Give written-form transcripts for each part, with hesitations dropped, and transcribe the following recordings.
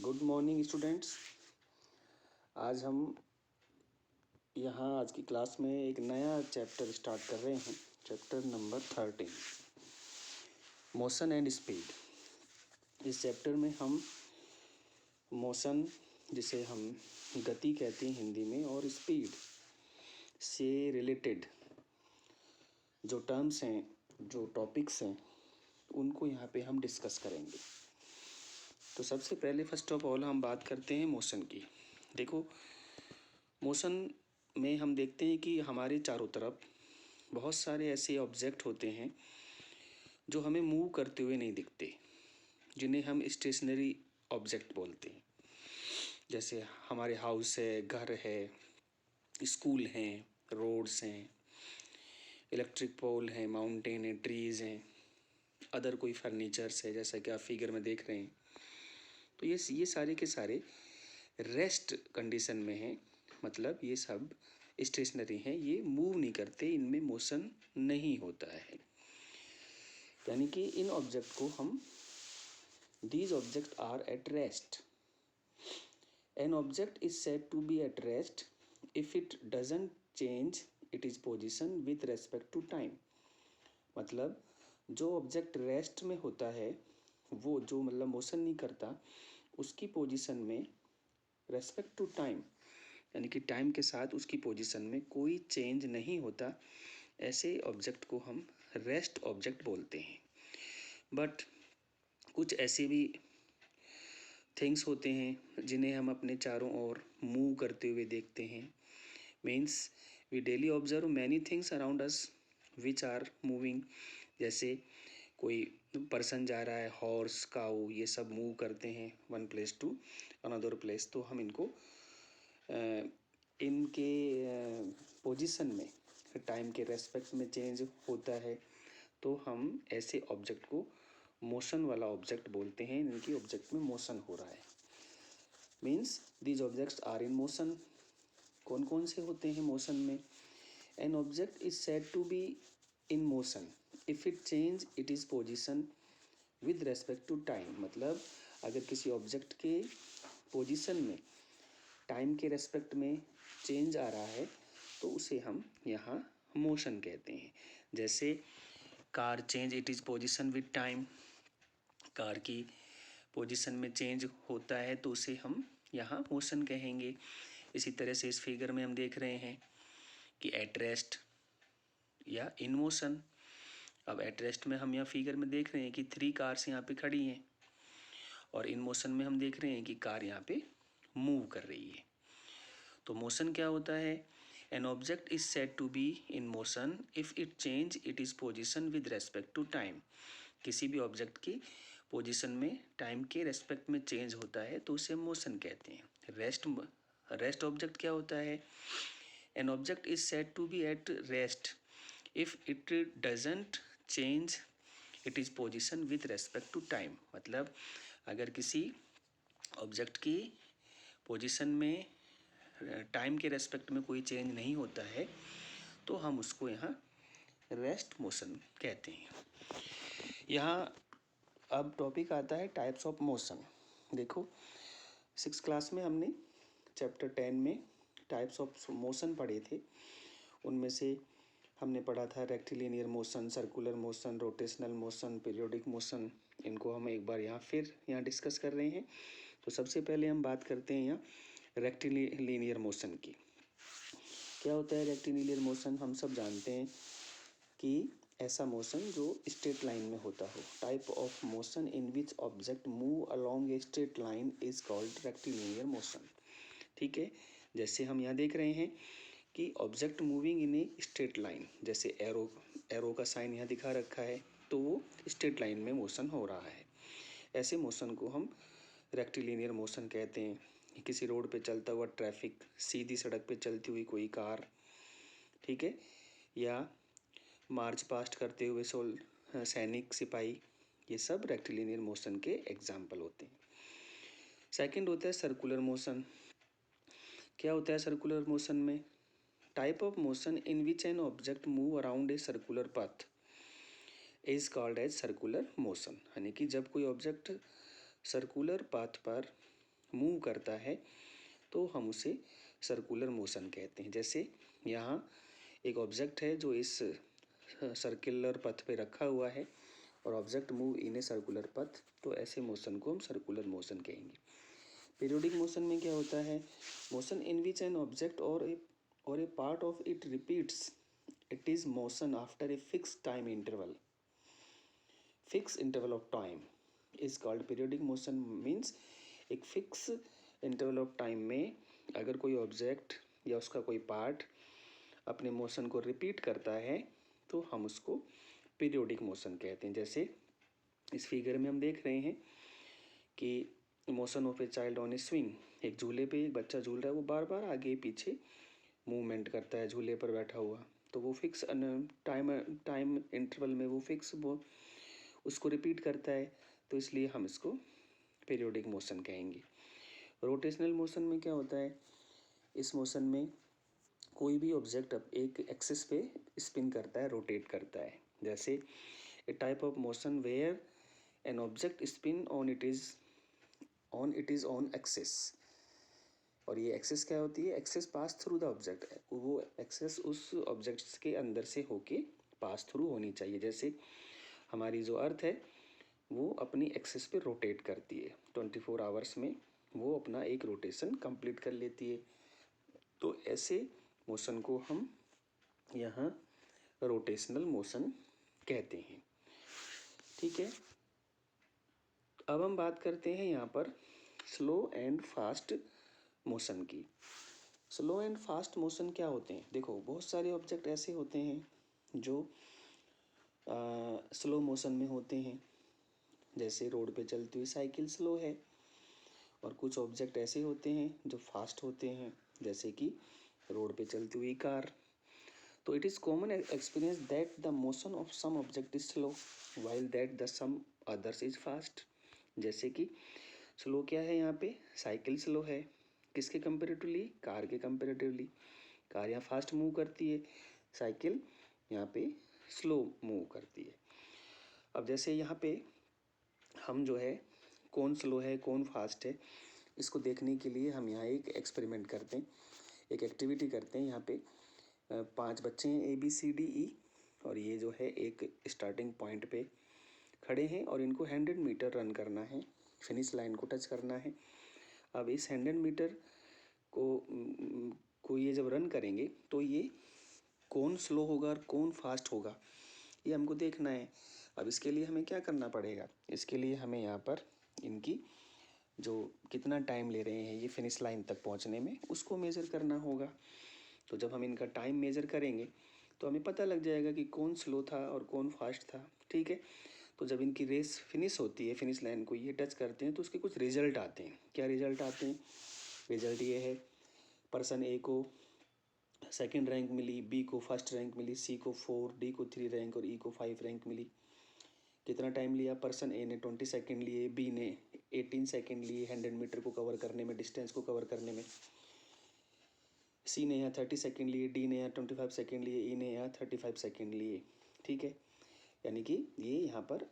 Good morning students. आज हम आज की क्लास में एक नया चैप्टर स्टार्ट कर रहे हैं। Chapter number 13, motion and speed. इस चैप्टर में हम मोशन, जिसे हम गति कहते हैं हिंदी में, और स्पीड से रिलेटेड जो टर्म्स हैं, जो टॉपिक्स हैं, उनको यहाँ पे हम डिस्कस करेंगे। तो सबसे पहले फर्स्ट ऑफ ऑल हम बात करते हैं मोशन की। देखो, मोशन में हम देखते हैं कि हमारे चारों तरफ बहुत सारे ऐसे ऑब्जेक्ट होते हैं जो हमें मूव करते हुए नहीं दिखते, जिन्हें हम स्टेशनरी ऑब्जेक्ट बोलते हैं। जैसे हमारे हाउस है, घर है, स्कूल हैं, रोड्स हैं, इलेक्ट्रिक पोल हैं, माउंटेन है, ट्रीज़ हैं, अदर कोई फर्नीचर्स है, जैसा कि आप फिगर में देख रहे हैं। तो ये सारे के सारे रेस्ट कंडीशन में हैं, मतलब ये सब स्टेशनरी हैं, ये मूव नहीं करते, इनमें मोशन नहीं होता है। यानी कि इन ऑब्जेक्ट को हम these object are at rest. An object is said to be at rest if it doesn't change it is position with respect to time. मतलब जो ऑब्जेक्ट रेस्ट में होता है, वो जो मतलब मोशन नहीं करता, उसकी पोजीशन में रेस्पेक्ट टू टाइम, यानी कि टाइम के साथ उसकी पोजीशन में कोई चेंज नहीं होता, ऐसे ऑब्जेक्ट को हम रेस्ट ऑब्जेक्ट बोलते हैं। बट कुछ ऐसे भी थिंग्स होते हैं जिन्हें हम अपने चारों ओर मूव करते हुए देखते हैं। Means we daily observe many things around us which are moving. जैसे कोई पर्सन जा रहा है, हॉर्स, काऊ, ये सब मूव करते हैं one place to another place. तो हम इनको इनके पोजीशन में टाइम के रेस्पेक्ट में चेंज होता है, तो हम ऐसे ऑब्जेक्ट को मोशन वाला ऑब्जेक्ट बोलते हैं। इनकी ऑब्जेक्ट में मोशन हो रहा है, means these objects are in motion. कौन कौन से होते हैं मोशन में? An object is said to be in motion if it change it is position with respect to time. मतलब अगर किसी ऑब्जेक्ट के पोजीशन में टाइम के रेस्पेक्ट में चेंज आ रहा है, तो उसे हम यहाँ मोशन कहते हैं। जैसे car change it is position with time, car की पोजीशन में चेंज होता है तो उसे हम यहाँ मोशन कहेंगे। इसी तरह से इस फिगर में हम देख रहे हैं कि एट रेस्ट या इन मोशन। अब एट रेस्ट में हम यहाँ फिगर में देख रहे हैं कि 3 कार्स यहाँ पे खड़ी हैं, और इन मोशन में हम देख रहे हैं कि कार यहाँ पे मूव कर रही है। तो मोशन क्या होता है? An object is said to be in motion if it change it is position with respect to time. किसी भी ऑब्जेक्ट की पोजिशन में टाइम के रेस्पेक्ट में चेंज होता है तो उसे मोशन कहते हैं। रेस्ट ऑब्जेक्ट क्या होता है? An object is said to be at rest if it doesn't change it is position with respect to time. मतलब अगर किसी ऑब्जेक्ट की पोजीशन में टाइम के रेस्पेक्ट में कोई चेंज नहीं होता है, तो हम उसको यहाँ रेस्ट मोशन कहते हैं। यहाँ अब टॉपिक आता है टाइप्स ऑफ मोशन। देखो, 6th क्लास में हमने चैप्टर 10 में टाइप्स ऑफ मोशन पढ़े थे। उनमें से हमने पढ़ा था rectilinear motion, circular motion, rotational motion, periodic motion. इनको हम एक बार यहाँ डिस्कस कर रहे हैं। तो सबसे पहले हम बात करते हैं यहाँ रेक्टिलिनियर मोशन की। क्या होता है रेक्टिलिनियर मोशन? हम सब जानते हैं कि ऐसा मोशन जो स्ट्रेट लाइन में होता हो। Type of motion in which object move along a straight line is called rectilinear motion. ठीक है, जैसे हम यहाँ देख रहे हैं कि object moving in a straight line, जैसे एरो का साइन यहाँ दिखा रखा है, तो वो स्ट्रेट लाइन में मोशन हो रहा है। ऐसे मोशन को हम रेक्टिलिनियर मोशन कहते हैं। किसी रोड पे चलता हुआ ट्रैफिक, सीधी सड़क पे चलती हुई कोई कार, ठीक है, या मार्च पास्ट करते हुए सैनिक, सिपाही, ये सब रेक्टिलिनियर मोशन के एग्जाम्पल होते हैं। सेकंड होता है सर्कुलर मोशन। क्या होता है सर्कुलर मोशन में? Type of motion in which an object move around a circular path is called as circular motion. यानी कि जब कोई ऑब्जेक्ट सर्कुलर पाथ पर मूव करता है तो हम उसे सर्कुलर मोशन कहते हैं। जैसे यहाँ एक ऑब्जेक्ट है जो इस सर्कुलर पथ पे रखा हुआ है और object move in a circular path, तो ऐसे मोशन को हम सर्कुलर मोशन कहेंगे। पीरियोडिक मोशन में क्या होता है? Motion in which an object और a part of it repeats it is motion after a fix time interval. Fix interval of time is called periodic motion. Means एक fix interval of time में अगर कोई object या उसका कोई part अपने motion को रिपीट करता है तो हम उसको पीरियोडिक मोशन कहते हैं। जैसे इस फिगर में हम देख रहे हैं कि motion of a child on A swing, एक झूले पे एक बच्चा झूल रहा है, वो बार बार आगे पीछे मूवमेंट करता है झूले पर बैठा हुआ, तो वो फिक्स टाइम इंटरवल में वो फिक्स वो उसको रिपीट करता है, तो इसलिए हम इसको पीरियोडिक मोशन कहेंगे। रोटेशनल मोशन में क्या होता है? इस मोशन में कोई भी ऑब्जेक्ट एक एक्सिस पे स्पिन करता है, रोटेट करता है। जैसे a type of motion where an object spin on it is on axis. और ये एक्सिस क्या होती है? Axis pass through the object, वो एक्सिस उस ऑब्जेक्ट्स के अंदर से होके पास थ्रू होनी चाहिए। जैसे हमारी जो अर्थ है वो अपनी एक्सिस पे रोटेट करती है, 24 आवर्स में वो अपना एक रोटेशन कंप्लीट कर लेती है, तो ऐसे मोशन को हम यहाँ रोटेशनल मोशन कहते हैं। ठीक है, अब हम बात करते हैं यहाँ पर स्लो एंड फास्ट मोशन की। स्लो एंड फास्ट मोशन क्या होते हैं? देखो, बहुत सारे ऑब्जेक्ट ऐसे होते हैं जो स्लो मोशन में होते हैं। जैसे रोड पे चलती हुई साइकिल स्लो है, और कुछ ऑब्जेक्ट ऐसे होते हैं जो फास्ट होते हैं, जैसे कि रोड पे चलती हुई कार। तो it is common experience that the motion of some object is slow while that the some others is fast. जैसे कि स्लो क्या है यहाँ पे? साइकिल स्लो है, किसके कंपेरेटिवली? कार के कंपेरेटिवली। कार यहाँ फास्ट मूव करती है, साइकिल यहाँ पे स्लो मूव करती है। अब जैसे यहाँ पे हम जो है कौन स्लो है कौन फास्ट है, इसको देखने के लिए हम यहाँ एक एक्सपेरिमेंट करते हैं, एक एक्टिविटी करते हैं। यहाँ पे 5 बच्चे हैं, ABCDE, और ये जो है एक स्टार्टिंग पॉइंट पे खड़े हैं और इनको 100 मीटर रन करना है, फिनिश लाइन को टच करना है। अब इस 100 मीटर को ये जब रन करेंगे तो ये कौन स्लो होगा और कौन फास्ट होगा, ये हमको देखना है। अब इसके लिए हमें क्या करना पड़ेगा? इसके लिए हमें यहाँ पर इनकी जो कितना टाइम ले रहे हैं ये फिनिश लाइन तक पहुँचने में, उसको मेज़र करना होगा। तो जब हम इनका टाइम मेज़र करेंगे तो हमें पता लग जाएगा कि कौन स्लो था और कौन फास्ट था। ठीक है, तो जब इनकी रेस फिनिश होती है, फिनिश लाइन को ये टच करते हैं, तो उसके कुछ रिजल्ट आते हैं। क्या रिजल्ट आते हैं? रिजल्ट ये है, पर्सन ए को सेकंड रैंक मिली, बी को फर्स्ट रैंक मिली, सी को 4, डी को 3 रैंक और ई को 5 रैंक मिली। कितना टाइम लिया? पर्सन ए ने 20 सेकेंड लिए, बी ने 18 सेकेंड लिए 100 मीटर को कवर करने में, डिस्टेंस को कवर करने में। सी ने यहाँ 30 सेकेंड लिए, डी ने यहाँ 25 सेकेंड लिए, ई ने यहाँ 35 सेकेंड लिए। ठीक है, यानी कि ये यहाँ पर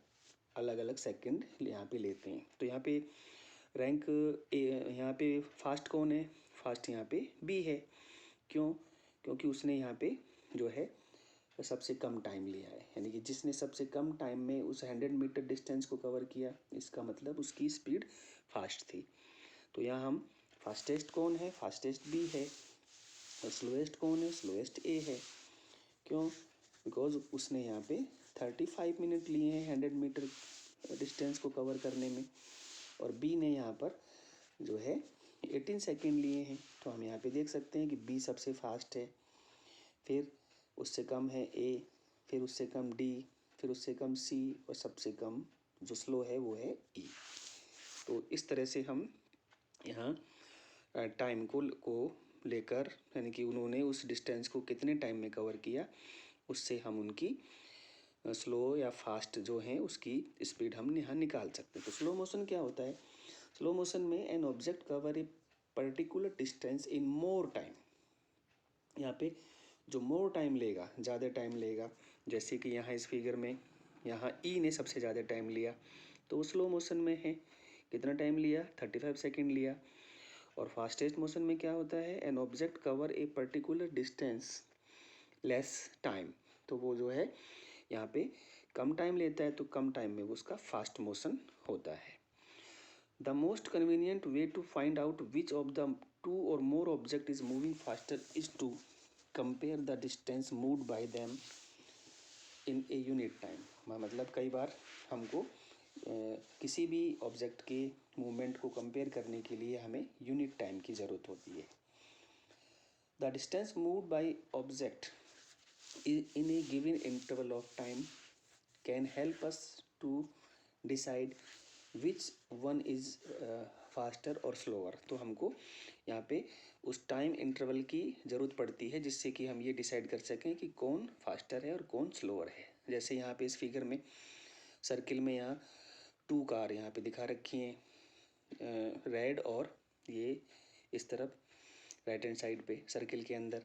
अलग अलग सेकंड यहाँ पे लेते हैं। तो यहाँ पे रैंक यहाँ पे फास्ट कौन है? फास्ट यहाँ पे बी है। क्यों? क्योंकि उसने यहाँ पे जो है सबसे कम टाइम लिया है, यानी कि जिसने सबसे कम टाइम में उस 100 मीटर डिस्टेंस को कवर किया, इसका मतलब उसकी स्पीड फास्ट थी। तो यहाँ हम फास्टेस्ट कौन है? फास्टेस्ट बी है। और स्लोएस्ट कौन है? स्लोएस्ट ए है। क्यों? बिकॉज उसने यहाँ पे 35 मिनट लिए हैं 100 मीटर डिस्टेंस को कवर करने में, और बी ने यहाँ पर जो है 18 सेकेंड लिए हैं। तो हम यहाँ पे देख सकते हैं कि बी सबसे फास्ट है, फिर उससे कम है ए, फिर उससे कम डी, फिर उससे कम सी, और सबसे कम जो स्लो है वो है ई। तो इस तरह से हम यहाँ टाइम को लेकर, यानी कि उन्होंने उस डिस्टेंस को कितने टाइम में कवर किया, उससे हम उनकी स्लो या फास्ट जो है उसकी स्पीड हम यहाँ निकाल सकते हैं। तो स्लो मोशन क्या होता है? स्लो मोशन में an object cover a particular distance in more time. यहाँ पे जो मोर टाइम लेगा, ज़्यादा टाइम लेगा, जैसे कि यहाँ इस फिगर में यहाँ ई ने सबसे ज़्यादा टाइम लिया, तो वो स्लो मोशन में है। कितना टाइम लिया, 35 सेकेंड लिया। और फास्टेस्ट मोशन में क्या होता है, an object cover a particular distance less time. तो वो जो है यहाँ पे कम टाइम लेता है, तो कम टाइम में वो उसका फास्ट मोशन होता है। The most convenient way to find out which of the two और more object is moving faster is to compare the distance moved by them in a unit time. मतलब कई बार हमको किसी भी ऑब्जेक्ट के movement को कंपेयर करने के लिए हमें यूनिट टाइम की ज़रूरत होती है। The distance moved by object in a given interval of time can help us to decide which one is faster or slower। तो हमको यहाँ पे उस टाइम इंटरवल की ज़रूरत पड़ती है जिससे कि हम ये डिसाइड कर सकें कि कौन फास्टर है और कौन स्लोअर है। जैसे यहाँ पे इस फिगर में सर्किल में यहाँ 2 कार यहाँ पे दिखा रखी हैं, रेड और ये इस तरफ राइट हैंड साइड पे सर्किल के अंदर।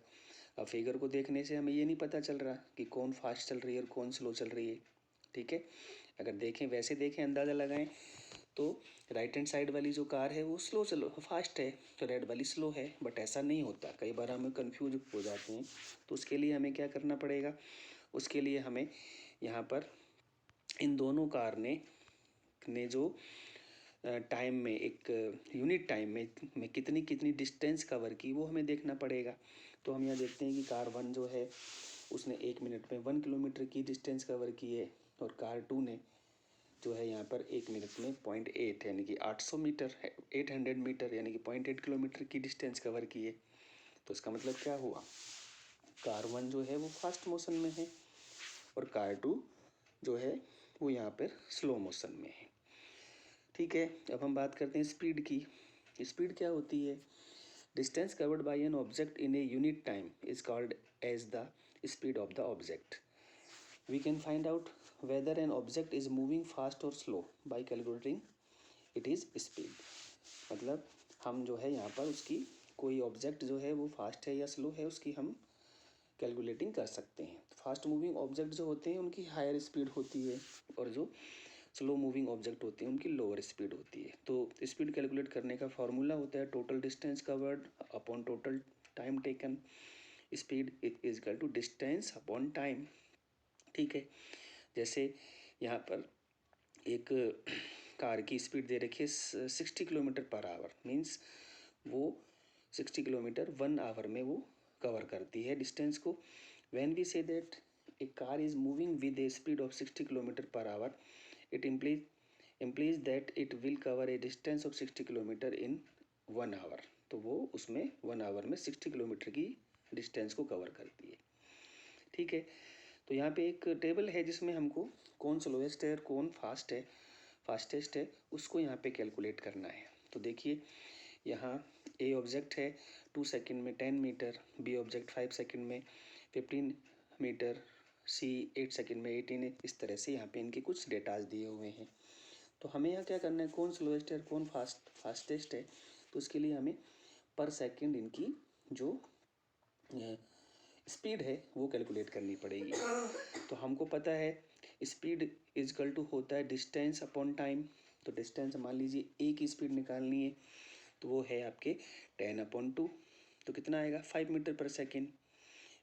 अब फिगर को देखने से हमें ये नहीं पता चल रहा कि कौन फास्ट चल रही है और कौन स्लो चल रही है, ठीक है। अगर देखें, वैसे देखें, अंदाज़ा लगाएं तो राइट हैंड साइड वाली जो कार है वो स्लो चलो फास्ट है, तो रेड वाली स्लो है। बट ऐसा नहीं होता, कई बार हमें कंफ्यूज हो जाते हैं। तो उसके लिए हमें क्या करना पड़ेगा, उसके लिए हमें यहाँ पर इन दोनों कार ने जो टाइम में एक यूनिट टाइम में कितनी कितनी डिस्टेंस कवर की वो हमें देखना पड़ेगा। तो हम यहाँ देखते हैं कि कार 1 जो है उसने 1 मिनट में 1 किलोमीटर की डिस्टेंस कवर की है, और कार 2 ने जो है यहाँ पर 1 मिनट में 0.8 यानी कि 800 मीटर 800 मीटर यानी कि 0.8 किलोमीटर की डिस्टेंस कवर की है। तो इसका मतलब क्या हुआ, कार 1 जो है वो फास्ट मोशन में है और कार 2 जो है वो यहाँ पर स्लो मोशन में है, ठीक है। अब हम बात करते हैं स्पीड की। स्पीड क्या होती है, distance covered by an object in a unit time is called as the speed of the object. We can find out whether an object is moving fast और slow by calculating it is speed. मतलब हम जो है यहाँ पर उसकी कोई object जो है वो फास्ट है या स्लो है उसकी हम कैलकुलेटिंग कर सकते हैं। फास्ट मूविंग ऑब्जेक्ट जो होते हैं उनकी हायर स्पीड होती है और जो स्लो मूविंग ऑब्जेक्ट होते हैं उनकी लोअर स्पीड होती है। तो स्पीड कैलकुलेट करने का फॉर्मूला होता है total distance covered upon total time taken. Speed is equal to distance upon time, ठीक है। जैसे यहाँ पर एक कार की स्पीड दे रखी है 60 किलोमीटर पर आवर, मीन्स वो 60 किलोमीटर 1 आवर में वो कवर करती है डिस्टेंस को। When we say that a car is moving with a speed of 60 kilometre per hour, it implies that it will cover a distance of 60 kilometre in 1 hour। तो वो उसमें 1 our में 60 kilometre की distance को cover करती है, ठीक है। तो यहाँ पे एक टेबल है जिसमें हमको कौन स्लोएस्ट है और कौन फास्टेस्ट है उसको यहाँ पे कैलकुलेट करना है। तो देखिए यहाँ ए ऑब्जेक्ट है 2 सेकेंड में 10 मीटर, बी ऑब्जेक्ट 5 सेकेंड में 15 मीटर, सी 8 सेकेंड में 18। इस तरह से यहाँ पे इनके कुछ डेटाज दिए हुए हैं। तो हमें यहाँ क्या करना है, कौन स्लोएस्ट है और कौन फास्टेस्ट है, तो उसके लिए हमें पर सेकेंड इनकी जो स्पीड है वो कैलकुलेट करनी पड़ेगी। तो हमको पता है स्पीड इजकल टू होता है डिस्टेंस अपॉन टाइम। तो डिस्टेंस मान लीजिए ए की स्पीड निकालनी है तो वो है आपके 10/2, तो कितना आएगा 5 मीटर पर सेकेंड।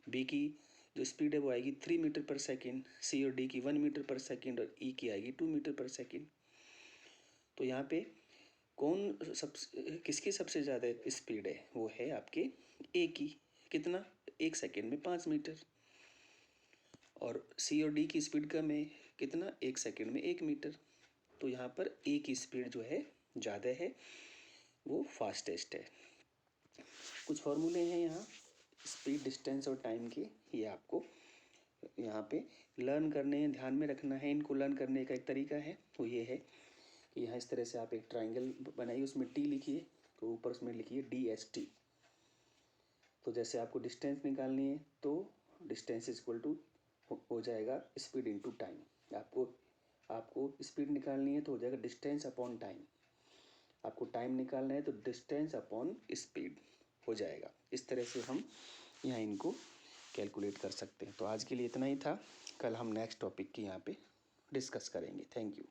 बी की जो स्पीड है वो आएगी 3 मीटर पर सेकेंड, सी और डी की 1 मीटर पर सेकेंड और ई की आएगी 2 मीटर पर सेकेंड। तो यहाँ पे किसकी सबसे ज़्यादा स्पीड है, वो है आपके ए की, कितना 1 सेकेंड में 5 मीटर। और सी और डी की स्पीड कम है, कितना 1 सेकेंड में 1 मीटर। तो यहाँ पर ए की स्पीड जो है ज़्यादा है, वो फास्टेस्ट है। कुछ फॉर्मूले हैं यहाँ स्पीड, डिस्टेंस और टाइम के, ये आपको यहाँ पे लर्न करने हैं, ध्यान में रखना है। इनको लर्न करने का एक तरीका है, वो ये है कि यहाँ इस तरह से आप एक ट्राइंगल बनाइए, उसमें टी लिखिए, तो ऊपर उसमें लिखिए DST। तो जैसे आपको डिस्टेंस निकालनी है तो डिस्टेंस इज इक्वल टू हो जाएगा स्पीड इनटू टाइम। आपको स्पीड निकालनी है तो हो जाएगा डिस्टेंस अपॉन टाइम। आपको टाइम निकालना है तो डिस्टेंस अपॉन स्पीड हो जाएगा। इस तरह से हम यहाँ इनको कैलकुलेट कर सकते हैं। तो आज के लिए इतना ही था, कल हम नेक्स्ट टॉपिक की यहाँ पे डिस्कस करेंगे। Thank you.